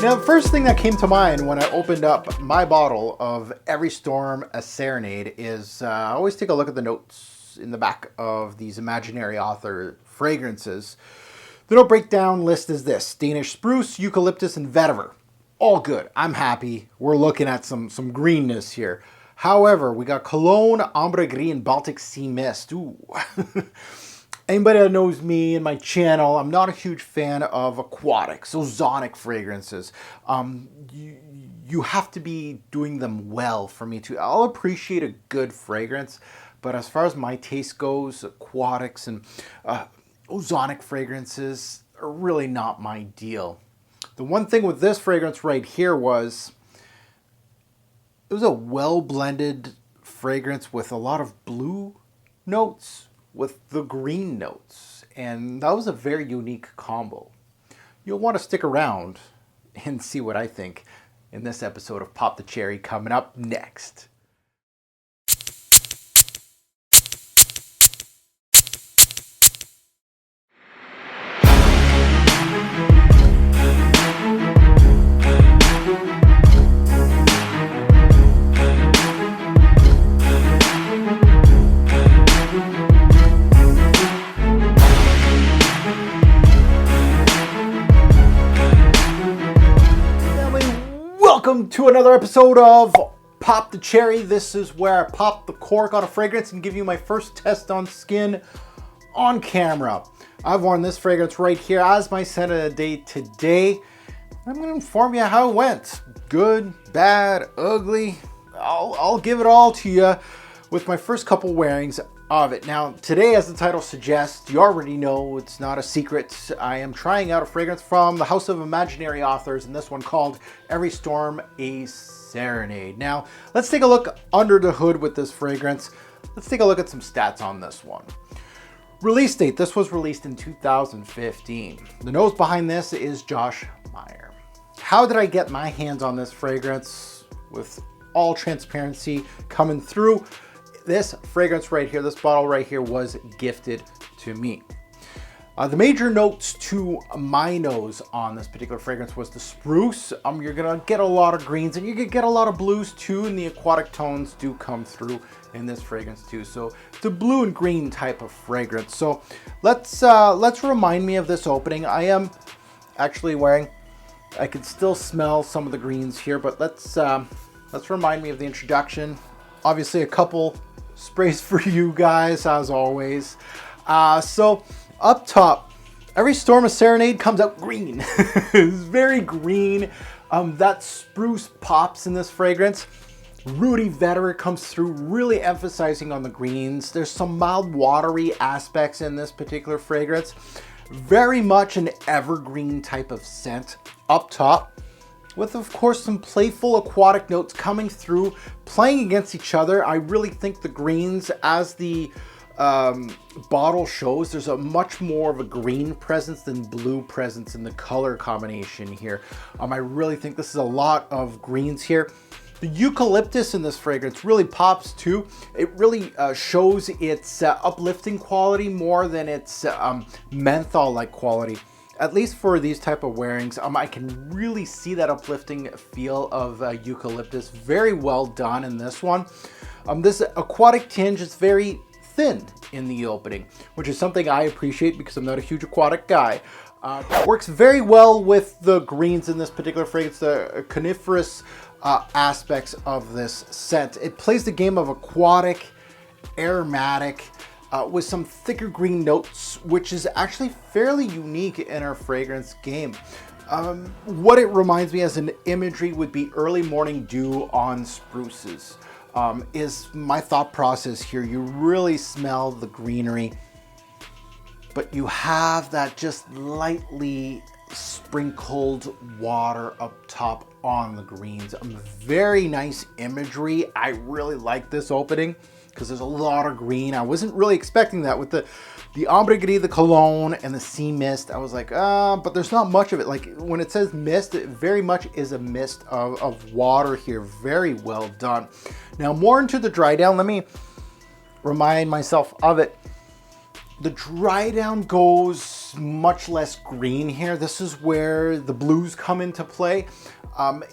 Now, the first thing that came to mind when I opened up my bottle of Every Storm a Serenade is I always take a look at the notes in the back of these imaginary author fragrances. The note breakdown list is this: Danish spruce, eucalyptus, and vetiver. All good. I'm happy. We're looking at some greenness here. However, we got cologne, ambre gris, and Baltic sea mist. Ooh. Anybody that knows me and my channel, I'm not a huge fan of aquatics, ozonic fragrances. You have to be doing them well for me to. I'll appreciate a good fragrance, but as far as my taste goes, aquatics and ozonic fragrances are really not my deal. The one thing with this fragrance right here was it was a well-blended fragrance with a lot of blue notes with the green notes, and that was a very unique combo. You'll want to stick around and see what I think in this episode of Pop the Cherry coming up next. Welcome to another episode of Pop the Cherry. This is where I pop the cork on a fragrance and give you my first test on skin on camera. I've worn this fragrance right here as my scent of the day today. I'm going to inform you how it went. Good, bad, ugly. I'll give it all to you with my first couple wearings of it. Now, today, as the title suggests, you already know, it's not a secret. I am trying out a fragrance from the House of Imaginary Authors, and this one called Every Storm a Serenade. Now, let's take a look under the hood with this fragrance. Let's take a look at some stats on this one. Release date: this was released in 2015. The nose behind this is Josh Meyer. How did I get my hands on this fragrance? With all transparency coming through, this fragrance right here, this bottle right here, was gifted to me. The major notes to my nose on this particular fragrance was the spruce. You're gonna get a lot of greens and you can get a lot of blues too, and the aquatic tones do come through in this fragrance too. So it's a blue and green type of fragrance. So let's remind me of this opening. I am actually wearing, I can still smell some of the greens here, but let's remind me of the introduction. Obviously a couple sprays for you guys as always. So up top, Every Storm a Serenade comes out green. It's very green. That spruce pops in this fragrance. Rooty vetiver comes through, really emphasizing on the greens. There's some mild watery aspects in this particular fragrance. Very much an evergreen type of scent up top, with of course some playful aquatic notes coming through, playing against each other. I really think the greens, as the bottle shows, there's a much more of a green presence than blue presence in the color combination here. I really think this is a lot of greens here. The eucalyptus in this fragrance really pops too. It really shows its uplifting quality more than its menthol-like quality. At least for these type of wearings, I can really see that uplifting feel of eucalyptus. Very well done in this one. This aquatic tinge is very thin in the opening, which is something I appreciate because I'm not a huge aquatic guy. Works very well with the greens in this particular fragrance, the coniferous aspects of this scent. It plays the game of aquatic, aromatic, with some thicker green notes, which is actually fairly unique in our fragrance game. What it reminds me as an imagery would be early morning dew on spruces, is my thought process here. You really smell the greenery, but you have that just lightly sprinkled water up top on the greens. Very nice imagery. I really like this opening because there's a lot of green. I wasn't really expecting that with the ambre gris, the cologne, and the sea mist. I was like, but there's not much of it. Like when it says mist, it very much is a mist of water here. Very well done. Now more into the dry down. Let me remind myself of it. The dry down goes it's much less green here. This is where the blues come into play.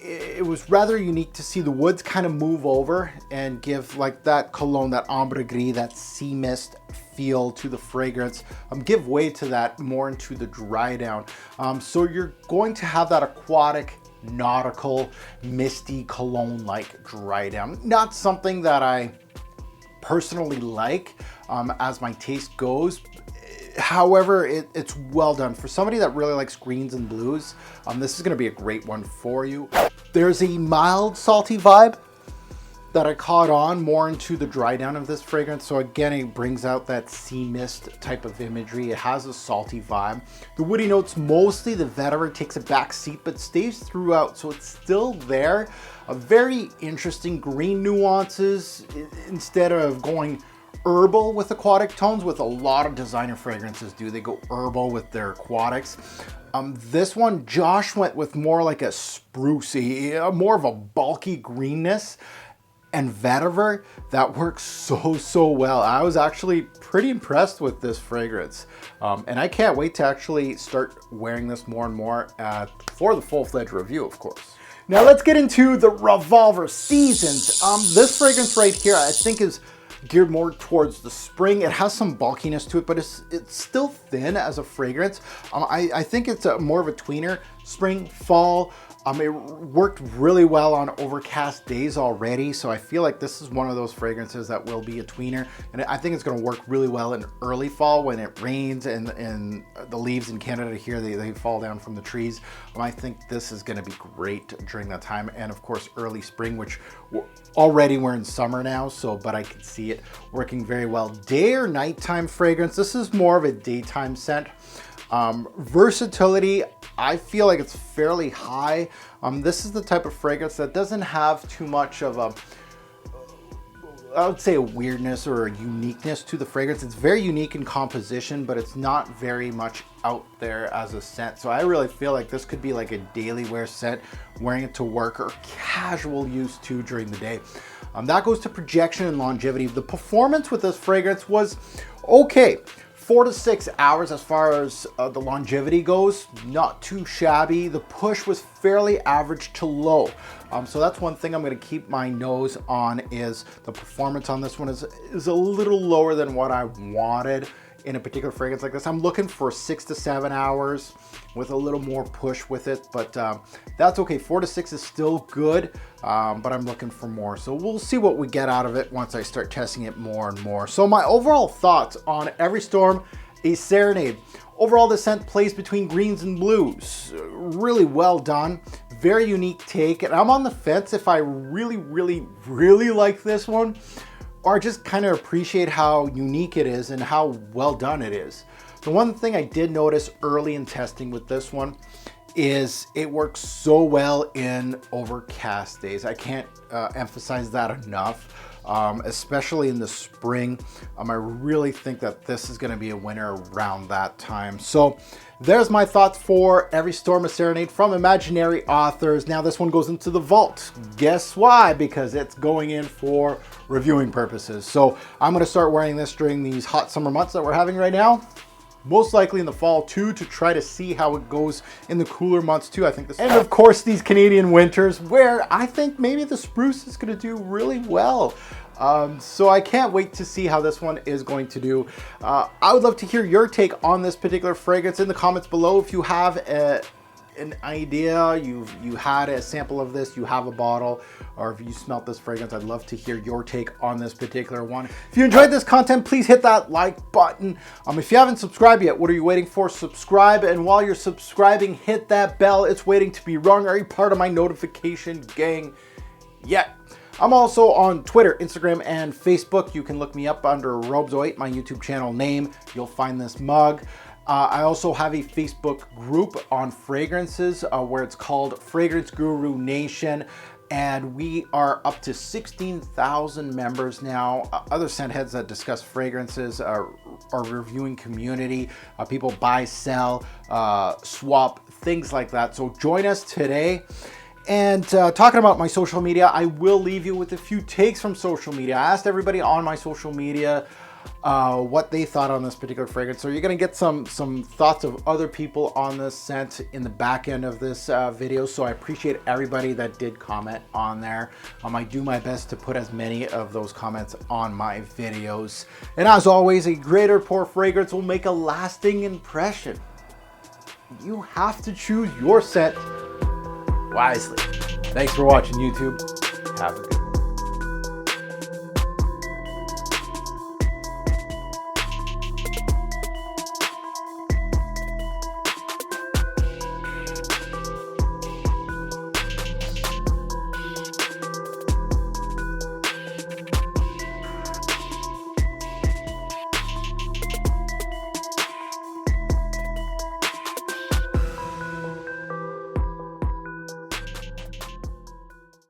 It was rather unique to see the woods kind of move over and give like that cologne, that ambre gris, that sea mist feel to the fragrance, give way to that more into the dry down. So you're going to have that aquatic, nautical, misty cologne-like dry down. Not something that I personally like as my taste goes. However, it's well done. For somebody that really likes greens and blues, this is going to be a great one for you. There's a mild salty vibe that I caught on more into the dry down of this fragrance. So again, it brings out that sea mist type of imagery. It has a salty vibe. The woody notes, mostly the vetiver takes a back seat, but stays throughout. So it's still there. A very interesting green nuances instead of going herbal with aquatic tones, with a lot of designer fragrances do. They go herbal with their aquatics. This one, Josh went with more like a sprucey, more of a bulky greenness and vetiver that works so well. I was actually pretty impressed with this fragrance. And I can't wait to actually start wearing this more and more for the full-fledged review, of course. Now let's get into the Revolver Seasons. This fragrance right here, I think is geared more towards the spring. It has some bulkiness to it, but it's still thin as a fragrance. I think it's more of a tweener, spring, fall. It worked really well on overcast days already, so I feel like this is one of those fragrances that will be a tweener, and I think it's going to work really well in early fall when it rains and the leaves in Canada here, they fall down from the trees. I think this is going to be great during that time, and of course early spring, which already we're in summer now, but I could see it working very well. Day or nighttime fragrance, this is more of a daytime scent. Versatility, I feel like it's fairly high. This is the type of fragrance that doesn't have too much of a, I would say, a weirdness or a uniqueness to the fragrance. It's very unique in composition, but it's not very much out there as a scent. So I really feel like this could be like a daily wear scent, wearing it to work or casual use too during the day. That goes to projection and longevity. The performance with this fragrance was okay. 4 to 6 hours as far as the longevity goes, not too shabby. The push was fairly average to low. So that's one thing I'm going to keep my nose on, is the performance on this one is a little lower than what I wanted in a particular fragrance like this. I'm looking for 6 to 7 hours with a little more push with it, but that's okay. 4 to 6 is still good, but I'm looking for more. So we'll see what we get out of it once I start testing it more and more. So my overall thoughts on Every Storm, a Serenade. Overall, the scent plays between greens and blues. Really well done. Very unique take. And I'm on the fence if I really like this one, or just kind of appreciate how unique it is and how well done it is. The one thing I did notice early in testing with this one is it works so well in overcast days. I can't emphasize that enough, especially in the spring. I really think that this is going to be a winner around that time. So there's my thoughts for Every Storm, a Serenade from Imaginary Authors. Now this one goes into the vault. Guess why? Because it's going in for reviewing purposes. So I'm going to start wearing this during these hot summer months that we're having right now. Most likely in the fall too, to try to see how it goes in the cooler months too. I think this, and of course these Canadian winters, where I think maybe the spruce is going to do really well. So I can't wait to see how this one is going to do. I would love to hear your take on this particular fragrance in the comments below. If you have an idea, you had a sample of this, you have a bottle, or if you smelt this fragrance, I'd love to hear your take on this particular one. If you enjoyed this content, please hit that like button. If you haven't subscribed yet, what are you waiting for? Subscribe, and while you're subscribing, hit that bell. It's waiting to be rung. Are you part of my notification gang yet? I'm also on Twitter, Instagram, and Facebook. You can look me up under Robzoit, my YouTube channel name. You'll find this mug. I also have a Facebook group on fragrances where it's called Fragrance Guru Nation, and we are up to 16,000 members now. Other scent heads that discuss fragrances, our reviewing community, people buy, sell, swap, things like that. So join us today. And talking about my social media, I will leave you with a few takes from social media. I asked everybody on my social media what they thought on this particular fragrance. So you're gonna get some thoughts of other people on this scent in the back end of this video. So I appreciate everybody that did comment on there. I do my best to put as many of those comments on my videos. And as always, a great or poor fragrance will make a lasting impression. You have to choose your scent wisely. Thanks for watching, YouTube. Have a good day.